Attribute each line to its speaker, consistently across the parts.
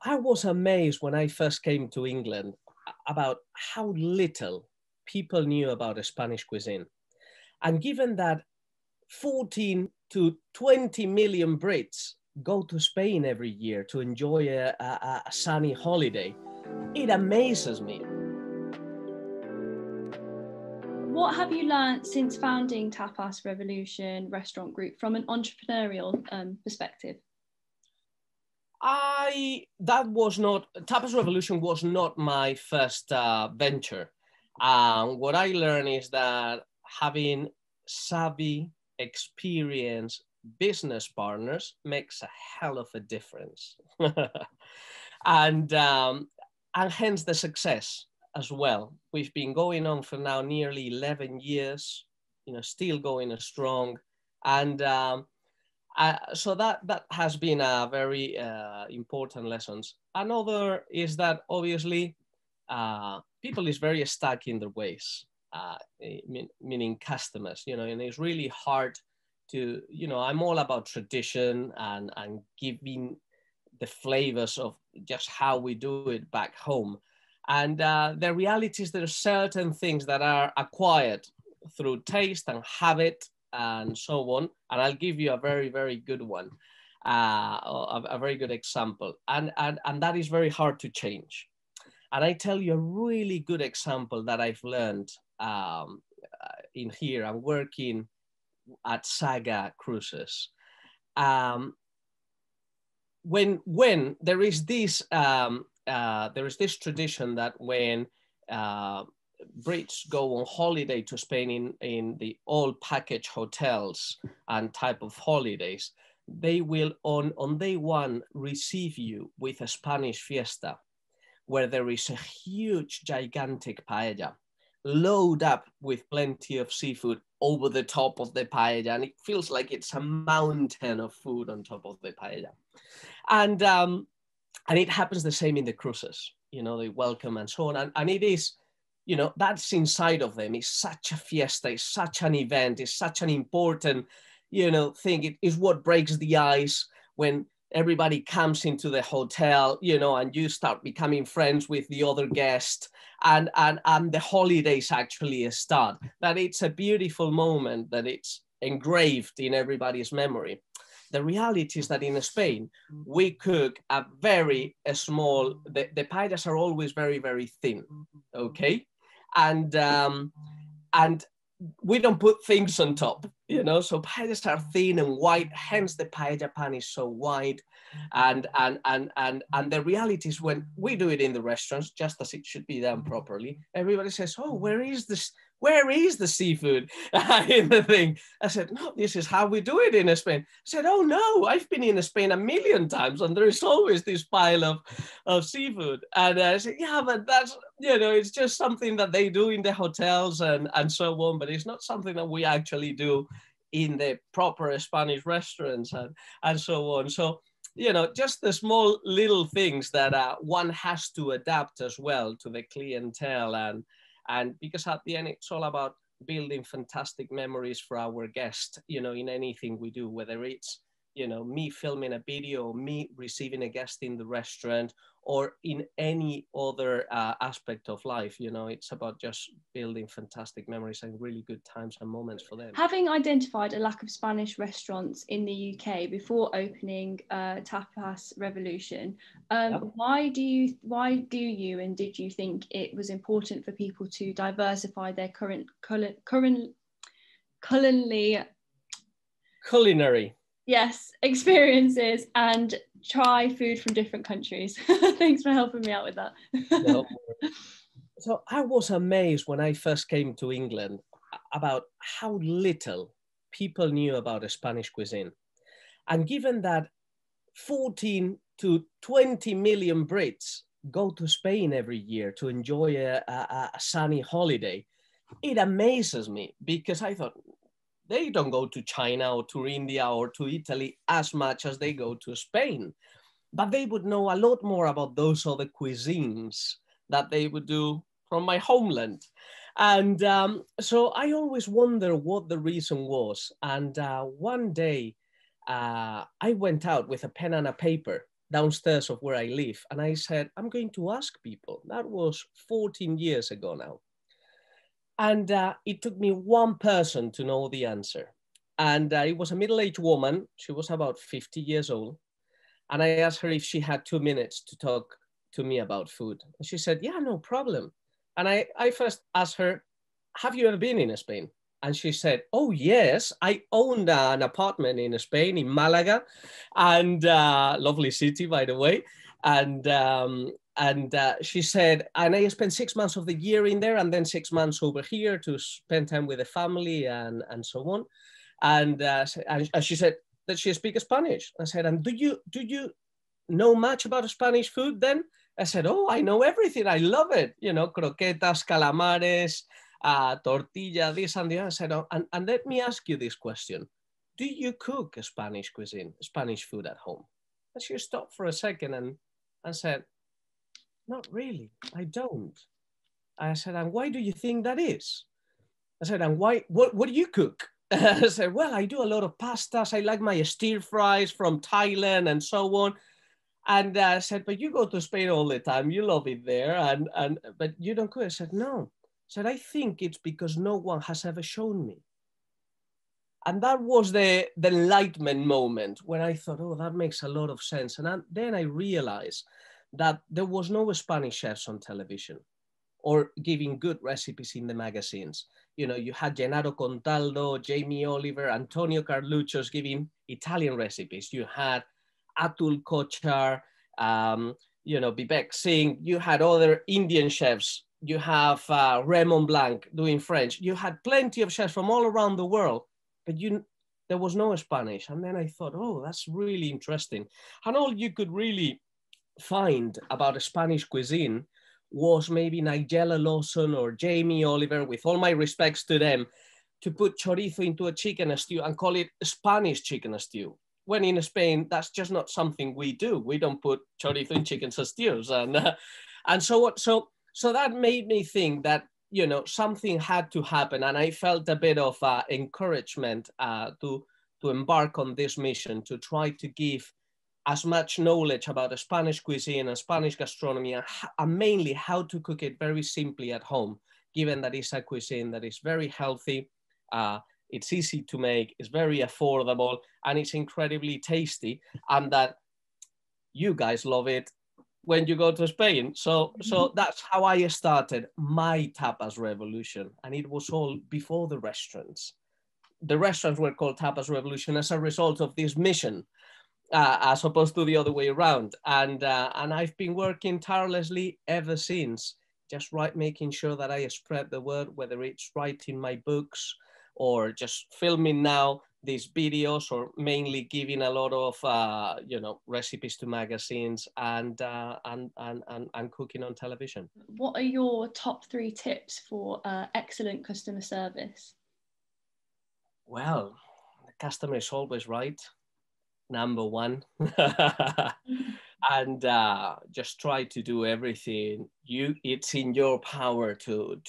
Speaker 1: I was amazed when I first came to England about how little people knew about Spanish cuisine. And given that 14 to 20 million Brits go to Spain every year to enjoy a sunny holiday, it amazes me.
Speaker 2: What have you learned since founding Tapas Revolution restaurant group from an entrepreneurial perspective?
Speaker 1: Tapas Revolution was not my first venture. What I learned is that having savvy, experienced business partners makes a hell of a difference. and hence the success as well. We've been going on for now nearly 11 years, still going strong. And so that has been a very important lessons. Another is that obviously people is very stuck in their ways, meaning customers, and it's really hard to, I'm all about tradition and giving the flavors of just how we do it back home. And the reality is there are certain things that are acquired through taste and habit and so on. And I'll give you a very, very good one, a very good example. And that is very hard to change. And I tell you a really good example that I've learned in here. I'm working at Saga Cruises. When there is this tradition that when Brits go on holiday to Spain in the all package hotels and type of holidays, they will on day one receive you with a Spanish fiesta, where there is a huge, gigantic paella, load up with plenty of seafood over the top of the paella, and it feels like it's a mountain of food on top of the paella. And it happens the same in the cruises, they welcome and so on. And it is, that's inside of them. It's such a fiesta, it's such an event, it's such an important, thing. It is what breaks the ice when everybody comes into the hotel, and you start becoming friends with the other guest, and the holidays actually start. That it's a beautiful moment, that it's engraved in everybody's memory. The reality is that in Spain, we cook a very small, the paellas are always very, very thin, okay? And we don't put things on top, so paellas are thin and wide, hence the paella pan is so wide. And the reality is when we do it in the restaurants, just as it should be done properly, everybody says, oh, where is the seafood in the thing? I said, no, this is how we do it in Spain. I said, oh no, I've been in Spain a million times and there is always this pile of seafood. And I said, yeah, but that's, it's just something that they do in the hotels and so on, but it's not something that we actually do in the proper Spanish restaurants and so on. So, just the small little things that one has to adapt as well to the clientele, and because at the end, it's all about building fantastic memories for our guests, in anything we do, whether it's, me filming a video, me receiving a guest in the restaurant, or in any other aspect of life, it's about just building fantastic memories and really good times and moments for them.
Speaker 2: Having identified a lack of Spanish restaurants in the UK before opening Tapas Revolution, why do you and did you think it was important for people to diversify their
Speaker 1: culinary
Speaker 2: experiences and try food from different countries? Thanks for helping me out with that.
Speaker 1: No. So I was amazed when I first came to England about how little people knew about Spanish cuisine. And given that 14 to 20 million Brits go to Spain every year to enjoy a sunny holiday, it amazes me, because I thought, they don't go to China or to India or to Italy as much as they go to Spain, but they would know a lot more about those other cuisines that they would do from my homeland. And so I always wonder what the reason was. And one day I went out with a pen and a paper downstairs of where I live. And I said, I'm going to ask people. That was 14 years ago now. And it took me one person to know the answer. And it was a middle-aged woman. She was about 50 years old. And I asked her if she had 2 minutes to talk to me about food. And she said, yeah, no problem. And I first asked her, have you ever been in Spain? And she said, oh, yes, I owned an apartment in Spain, in Malaga, and lovely city, by the way. And she said, and I spent 6 months of the year in there and then 6 months over here to spend time with the family and so on. And she said that she speaks Spanish. I said, and do you know much about Spanish food then? I said, oh, I know everything. I love it. You know, croquetas, calamares, tortilla, this and the other. I said, oh, and let me ask you this question. Do you cook Spanish cuisine, Spanish food at home? And she stopped for a second and said, not really, I don't. I said, and why do you think that is? I said, and why, what do you cook? I said, well, I do a lot of pastas. I like my stir fries from Thailand and so on. And I said, but you go to Spain all the time. You love it there. But you don't cook. I said, no. I said, I think it's because no one has ever shown me. And that was the enlightenment moment when I thought, oh, that makes a lot of sense. And then I realized that there was no Spanish chefs on television or giving good recipes in the magazines. You know, you had Gennaro Contaldo, Jamie Oliver, Antonio Carluccios giving Italian recipes. You had Atul Kochar, you know, Vivek Singh. You had other Indian chefs. You have Raymond Blanc doing French. You had plenty of chefs from all around the world, but there was no Spanish. And then I thought, oh, that's really interesting. And all you could really find about a Spanish cuisine was maybe Nigella Lawson or Jamie Oliver, with all my respects to them, to put chorizo into a chicken stew and call it Spanish chicken stew. When in Spain, that's just not something we do. We don't put chorizo in chicken stews. And so that made me think that, you know, something had to happen. And I felt a bit of encouragement to embark on this mission, to try to give as much knowledge about the Spanish cuisine and Spanish gastronomy, and mainly how to cook it very simply at home, given that it's a cuisine that is very healthy, it's easy to make, it's very affordable, and it's incredibly tasty, and that you guys love it when you go to Spain. So that's how I started my Tapas Revolution, and it was all before the restaurants. The restaurants were called Tapas Revolution as a result of this mission, as opposed to the other way around. And I've been working tirelessly ever since, just making sure that I spread the word, whether it's writing my books or just filming now these videos, or mainly giving a lot of you know, recipes to magazines and cooking on television.
Speaker 2: What are your top 3 tips for excellent customer service? Well,
Speaker 1: the customer is always right. Number one. And just try to do everything it's in your power to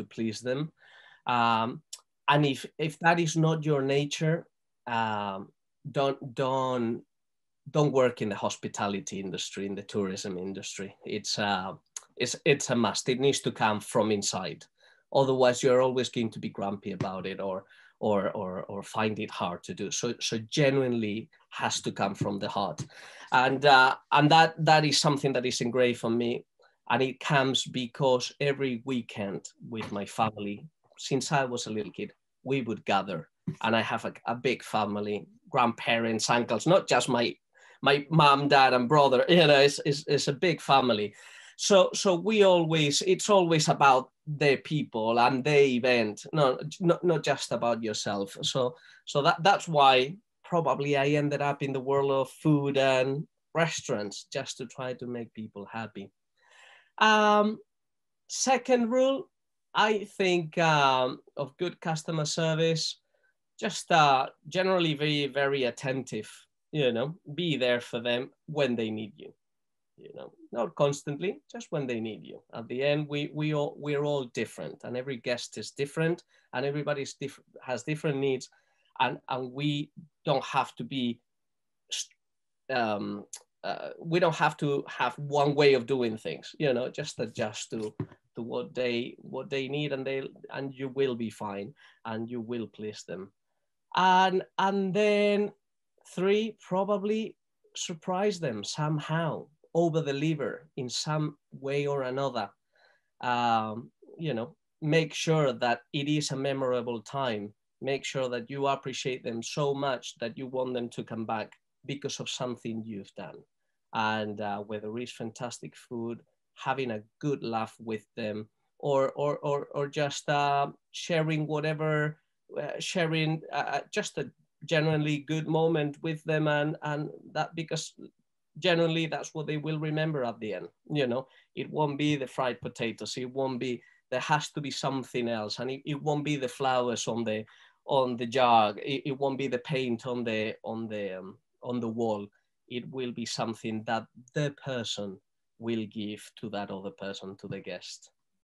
Speaker 1: please them. And if that is not your nature, don't work in the hospitality industry, in the tourism industry. It's a must. It needs to come from inside. Otherwise, you're always going to be grumpy about it, or find it hard to do. So genuinely has to come from the heart, and that is something that is engraved on me, and it comes because every weekend with my family, since I was a little kid, we would gather, and I have a big family, grandparents, uncles, not just my mom, dad, and brother. You know, it's a big family. So it's always about the people and the event, not just about yourself. So that's why probably I ended up in the world of food and restaurants, just to try to make people happy. Second rule, I think, of good customer service, just generally very, very attentive. You know, be there for them when they need you. You know, not constantly, just when they need you. At the end, we're all different, and every guest is different, and everybody's has different needs, and we don't have to be we don't have to have one way of doing things, you know, just adjust to what they need, and you will be fine, and you will please them. And then 3, probably surprise them somehow, over deliver in some way or another. You know, make sure that it is a memorable time. Make sure that you appreciate them so much that you want them to come back because of something you've done. And whether it's fantastic food, having a good laugh with them, or just sharing whatever, sharing just a genuinely good moment with them, and that, because generally that's what they will remember at the end. You know, it won't be the fried potatoes, it won't be, there has to be something else, and it won't be the flowers on the jar, it won't be the paint on the wall. It will be something that the person will give to that other person, to the guest.